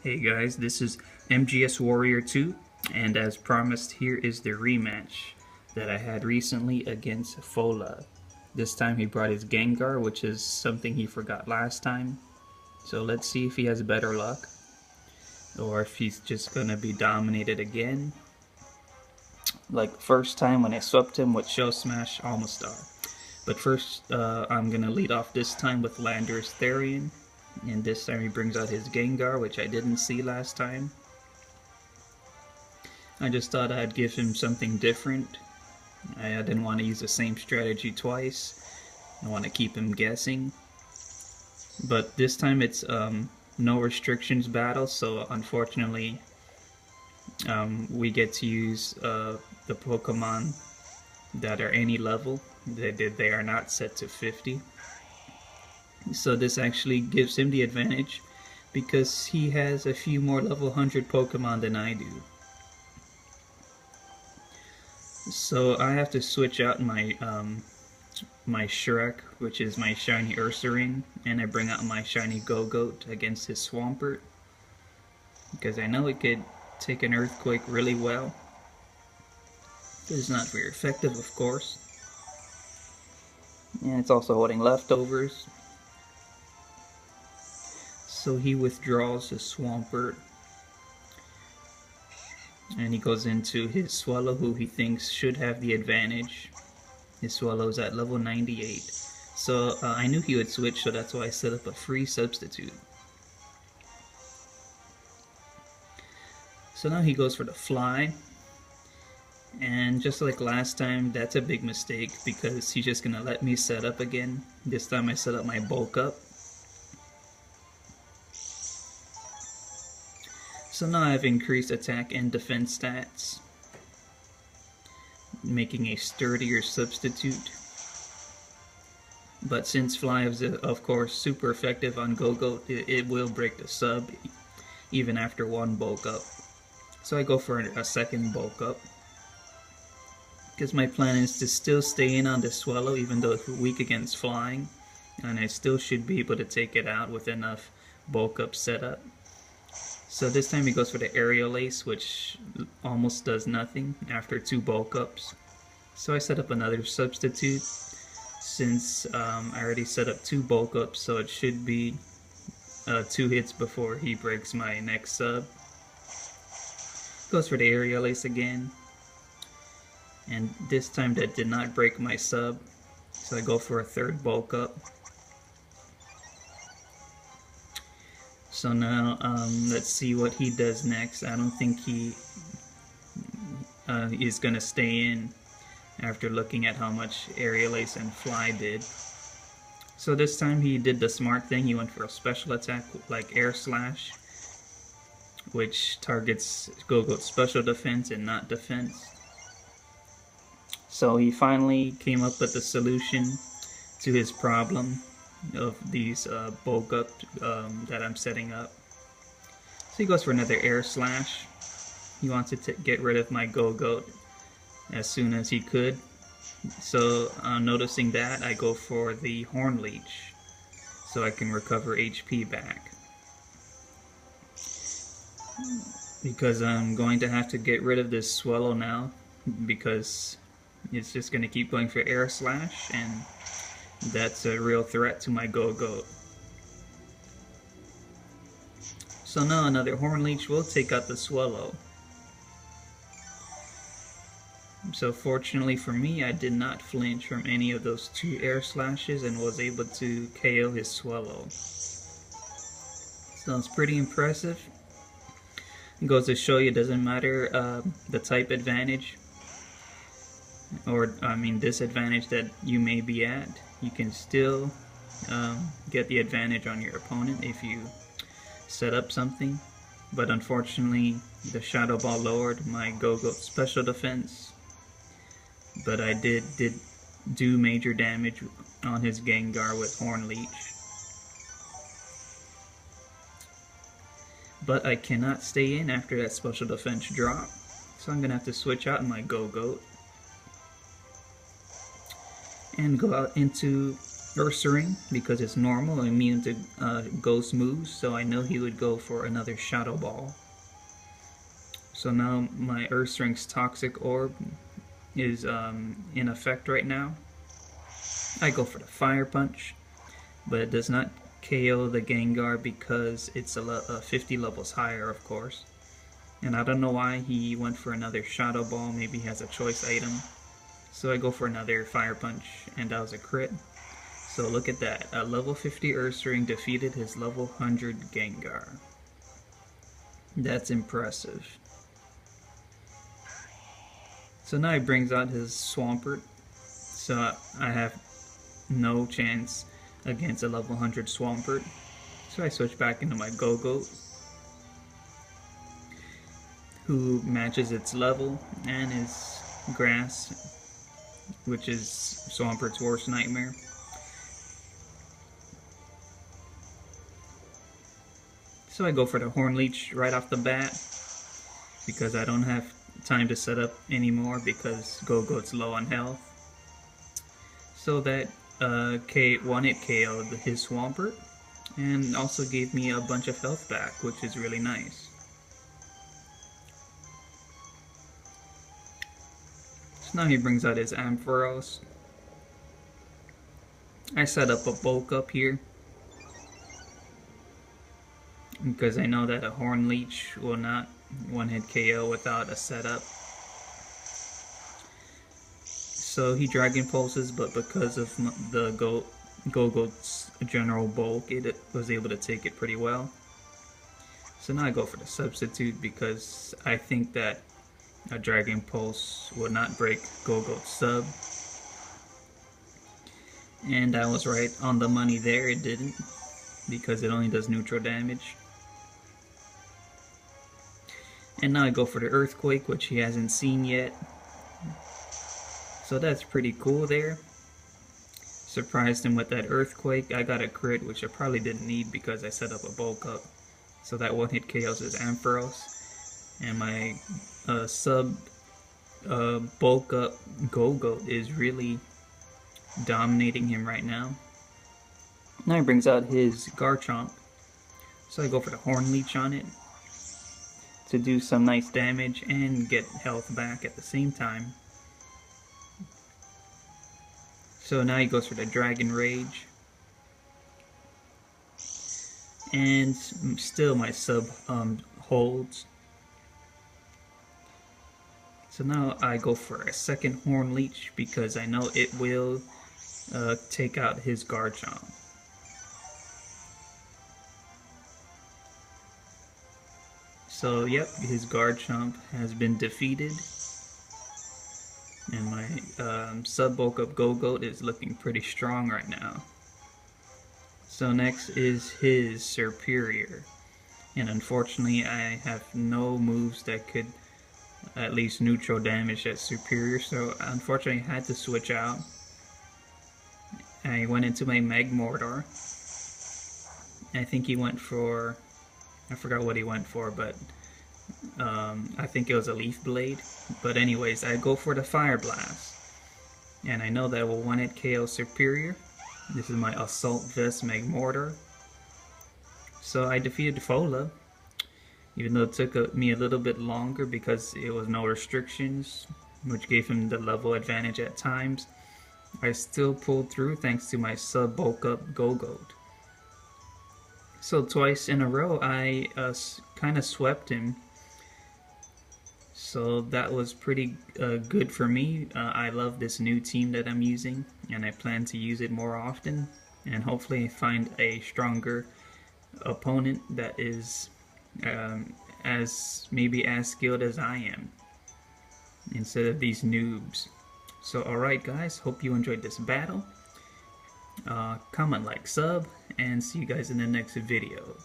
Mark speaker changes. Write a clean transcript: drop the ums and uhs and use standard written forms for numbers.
Speaker 1: Hey guys, this is MGS Warrior 2, and as promised, here is the rematch that I had recently against Fola. This time he brought his Gengar, which is something he forgot last time. So let's see if he has better luck, or if he's just gonna be dominated again. Like first time when I swept him with Shell Smash, almost star. But first, I'm gonna lead off this time with Landorus Therian. And this time he brings out his Gengar, which I didn't see last time. I just thought I'd give him something different. I didn't want to use the same strategy twice. I want to keep him guessing. But this time it's no restrictions battle, so unfortunately we get to use the Pokemon that are any level. They are not set to 50. So this actually gives him the advantage because he has a few more level 100 Pokemon than I do. So I have to switch out my my Shrek, which is my shiny Ursaring, and I bring out my shiny Go-Goat against his Swampert because I know it could take an Earthquake really well. It's not very effective, of course. And it's also holding leftovers. So he withdraws his Swampert, and he goes into his Swallow, who he thinks should have the advantage. His Swallow's at level 98. So I knew he would switch, so that's why I set up a free substitute. So now he goes for the Fly. And just like last time, that's a big mistake because he's just going to let me set up again. This time I set up my Bulk Up. So now I've increased attack and defense stats, making a sturdier substitute. But since Fly is, of course, super effective on Go-Goat, it will break the sub even after one Bulk Up. So I go for a second Bulk Up, because my plan is to still stay in on the Swallow even though it's weak against Flying, and I still should be able to take it out with enough Bulk Up setup. So this time he goes for the Aerial Ace, which almost does nothing after 2 Bulk Ups. So I set up another substitute since I already set up 2 Bulk Ups, so it should be 2 hits before he breaks my next sub. Goes for the Aerial Ace again, and this time that did not break my sub, so I go for a third Bulk Up. So now, let's see what he does next. I don't think he is going to stay in after looking at how much Aerial Ace and Fly did. So this time he did the smart thing. He went for a special attack like Air Slash, which targets Go-Goat's special defense and not defense. So he finally came up with the solution to his problem of these Bulk Up that I'm setting up. So he goes for another Air Slash. He wants to get rid of my Go-Goat as soon as he could. So noticing that, I go for the Horn Leech so I can recover HP back, because I'm going to have to get rid of this Swallow now because it's just going to keep going for Air Slash, and that's a real threat to my Go-Goat. So now another Horn Leech will take out the Swallow. So fortunately for me, I did not flinch from any of those 2 Air Slashes and was able to KO his Swallow. Sounds pretty impressive. It goes to show you it doesn't matter the type advantage, or I mean disadvantage that you may be at. You can still get the advantage on your opponent if you set up something. But unfortunately, the Shadow Ball lowered my Go-Goat special defense. But I did do major damage on his Gengar with Horn Leech. But I cannot stay in after that special defense drop, so I'm going to have to switch out my Go-Goat and go out into Ursaring because it's normal, immune to ghost moves, so I know he would go for another Shadow Ball. So now my Ursaring's Toxic Orb is in effect right now. I go for the Fire Punch, but it does not KO the Gengar because it's 50 levels higher, of course. And I don't know why he went for another Shadow Ball, maybe he has a choice item. So I go for another Fire Punch, and that was a crit. So look at that, a level 50 Ursaring defeated his level 100 Gengar. That's impressive. So now he brings out his Swampert, so I have no chance against a level 100 Swampert. So I switch back into my Go-Goat, who matches its level and is Grass, which is Swampert's worst nightmare. So I go for the Horn Leech right off the bat because I don't have time to set up anymore because Go-Goat's low on health. So that one-hit KO'd his Swampert and also gave me a bunch of health back, which is really nice. So now he brings out his Ampharos. I set up a bulk up here because I know that a Horn Leech will not one-hit KO without a setup. So he Dragon Pulses, but because of the Go-Goat's general bulk, it was able to take it pretty well. So now I go for the Substitute because I think that a Dragon Pulse will not break Go-Goat's sub. And I was right on the money there, it didn't, because it only does neutral damage. And now I go for the Earthquake, which he hasn't seen yet. So that's pretty cool there. Surprised him with that Earthquake. I got a crit, which I probably didn't need because I set up a bulk up. So that one hit KOs his Ampharos. And my bulk up Go-Goat is really dominating him right now. Now he brings out his Garchomp. So I go for the Horn Leech on it to do some nice damage and get health back at the same time. So now he goes for the Dragon Rage. And still my sub holds. So now I go for a second Horn Leech because I know it will take out his Garchomp. So yep, his Garchomp has been defeated. And my sub-bulk up Go-Goat is looking pretty strong right now. So next is his Serperior. And unfortunately I have no moves that could at least neutral damage that Serperior, so unfortunately I had to switch out. I went into my Magmortar. I think he went for, I forgot what he went for, but I think it was a Leaf Blade. But anyways, I go for the Fire Blast. And I know that will one-hit KO Serperior. This is my Assault Vest Magmortar. So I defeated Fola, even though it took me a little bit longer because it was no restrictions, which gave him the level advantage at times. I still pulled through thanks to my sub-bulk up Go-Goat. So twice in a row I kind of swept him. So that was pretty good for me. I love this new team that I'm using, and I plan to use it more often, and hopefully find a stronger opponent that is maybe as skilled as I am, instead of these noobs. So alright guys, hope you enjoyed this battle. Comment, like, sub, and see you guys in the next video.